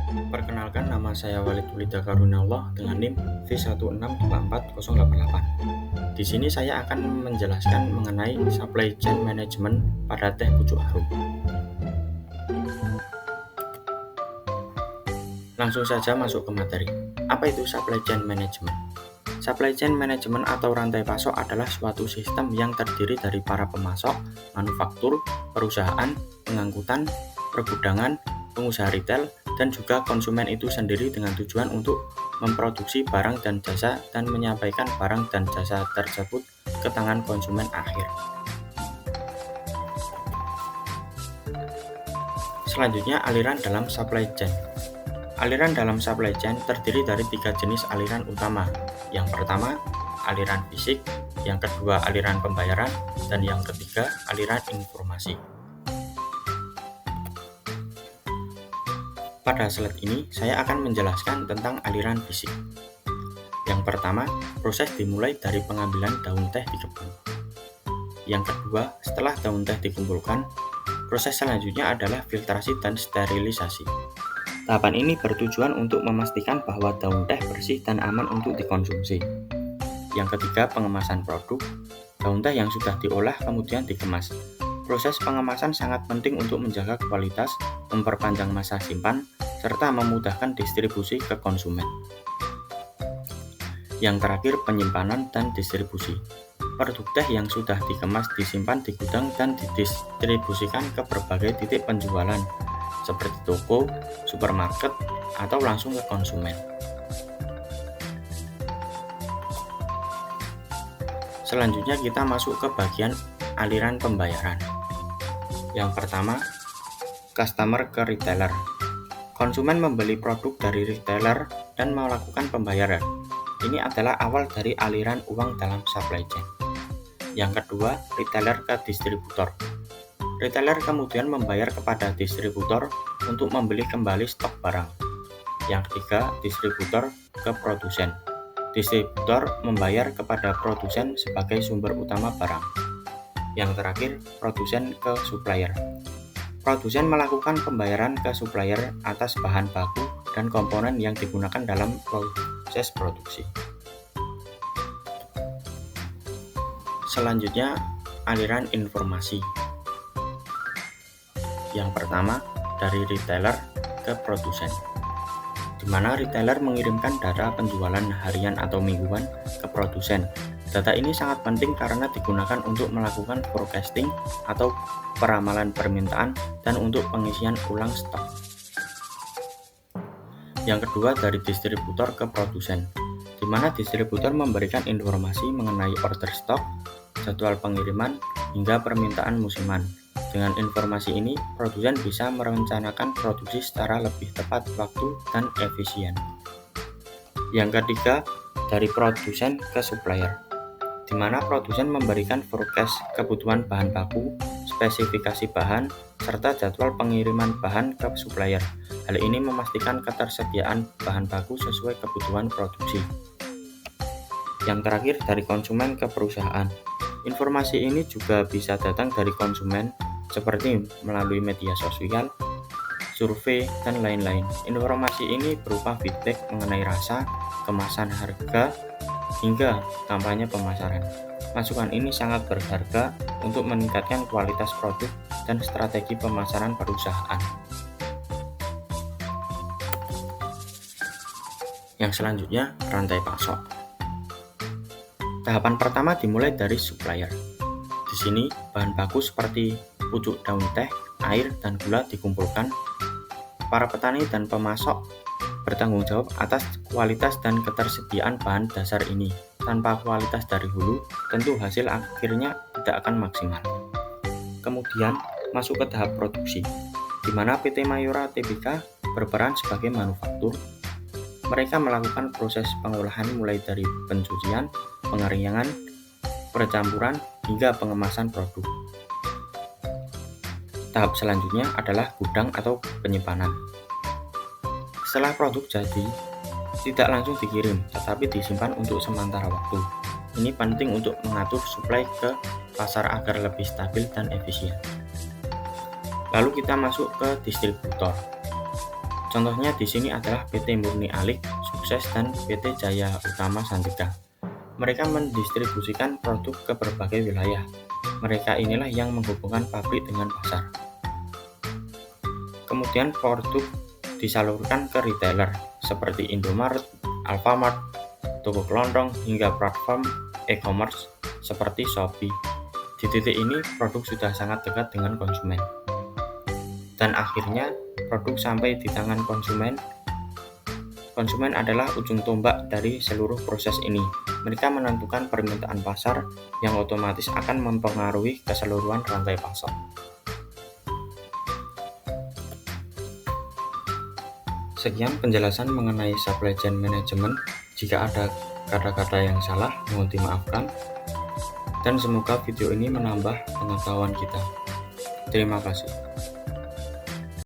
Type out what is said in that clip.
Perkenalkan, nama saya Walid Wulida Karuniaullah dengan NIM V1624088. Di sini saya akan menjelaskan mengenai supply chain management pada teh pucuk harum. Langsung saja masuk ke materi. Apa itu supply chain management? Supply chain management atau rantai pasok adalah suatu sistem yang terdiri dari para pemasok, manufaktur, perusahaan, pengangkutan, pergudangan, pengusaha retail, dan juga konsumen itu sendiri dengan tujuan untuk memproduksi barang dan jasa dan menyampaikan barang dan jasa tersebut ke tangan konsumen akhir. Selanjutnya, aliran dalam supply chain. Aliran dalam supply chain terdiri dari 3 jenis aliran utama. Yang pertama, aliran fisik, yang kedua, aliran pembayaran, dan yang ketiga, aliran informasi. Pada slide ini, saya akan menjelaskan tentang aliran fisik. Yang pertama, proses dimulai dari pengambilan daun teh di kebun. Yang kedua, setelah daun teh dikumpulkan, proses selanjutnya adalah filtrasi dan sterilisasi. Tahapan ini bertujuan untuk memastikan bahwa daun teh bersih dan aman untuk dikonsumsi. Yang ketiga, pengemasan produk. Daun teh yang sudah diolah kemudian dikemas. Proses pengemasan sangat penting untuk menjaga kualitas, memperpanjang masa simpan, serta memudahkan distribusi ke konsumen. Yang terakhir, penyimpanan dan distribusi. Produk teh yang sudah dikemas disimpan di gudang dan didistribusikan ke berbagai titik penjualan, seperti toko, supermarket, atau langsung ke konsumen. Selanjutnya kita masuk ke bagian aliran pembayaran. Yang pertama, customer ke retailer. Konsumen membeli produk dari retailer dan melakukan pembayaran. Ini adalah awal dari aliran uang dalam supply chain. Yang kedua, retailer ke distributor. Retailer kemudian membayar kepada distributor untuk membeli kembali stok barang. Yang ketiga, distributor ke produsen. Distributor membayar kepada produsen sebagai sumber utama barang. Yang terakhir, produsen ke supplier. Produsen melakukan pembayaran ke supplier atas bahan baku dan komponen yang digunakan dalam proses produksi. Selanjutnya, aliran informasi. Yang pertama, dari retailer ke produsen, di mana retailer mengirimkan data penjualan harian atau mingguan ke produsen. Data ini sangat penting karena digunakan untuk melakukan forecasting atau peramalan permintaan dan untuk pengisian ulang stok. Yang kedua, dari distributor ke produsen, di mana distributor memberikan informasi mengenai order stok, jadwal pengiriman, hingga permintaan musiman. Dengan informasi ini, produsen bisa merencanakan produksi secara lebih tepat waktu dan efisien. Yang ketiga, dari produsen ke supplier, di mana produsen memberikan forecast kebutuhan bahan baku, spesifikasi bahan, serta jadwal pengiriman bahan ke supplier. Hal ini memastikan ketersediaan bahan baku sesuai kebutuhan produksi. Yang terakhir, dari konsumen ke perusahaan. Informasi ini juga bisa datang dari konsumen, seperti melalui media sosial, survei, dan lain-lain. Informasi ini berupa feedback mengenai rasa, kemasan, harga, hingga kampanye pemasaran. Masukan ini sangat berharga untuk meningkatkan kualitas produk dan strategi pemasaran perusahaan. Yang selanjutnya, rantai pasok. Tahapan pertama dimulai dari supplier. Di sini, bahan baku seperti pucuk daun teh, air, dan gula dikumpulkan. Para petani dan pemasok bertanggung jawab atas kualitas dan ketersediaan bahan dasar ini. Tanpa kualitas dari hulu, tentu hasil akhirnya tidak akan maksimal. Kemudian masuk ke tahap produksi, di mana PT Mayora Tbk berperan sebagai manufaktur. Mereka melakukan proses pengolahan mulai dari pencucian, pengeringan, percampuran, hingga pengemasan produk. Tahap selanjutnya adalah gudang atau penyimpanan. Setelah produk jadi, tidak langsung dikirim, tetapi disimpan untuk sementara waktu. Ini penting untuk mengatur suplai ke pasar agar lebih stabil dan efisien. Lalu kita masuk ke distributor. Contohnya di sini adalah PT Murni Alik, Sukses, dan PT Jaya Utama Santika. Mereka mendistribusikan produk ke berbagai wilayah. Mereka inilah yang menghubungkan pabrik dengan pasar. Kemudian produk disalurkan ke retailer seperti Indomaret, Alfamart, toko kelontong, hingga platform e-commerce seperti Shopee. Di titik ini, produk sudah sangat dekat dengan konsumen. Dan akhirnya, produk sampai di tangan konsumen. Konsumen adalah ujung tombak dari seluruh proses ini. Mereka menentukan permintaan pasar yang otomatis akan mempengaruhi keseluruhan rantai pasok. Sekian penjelasan mengenai supply chain management. Jika ada kata-kata yang salah, mohon dimaafkan. Dan semoga video ini menambah pengetahuan kita. Terima kasih.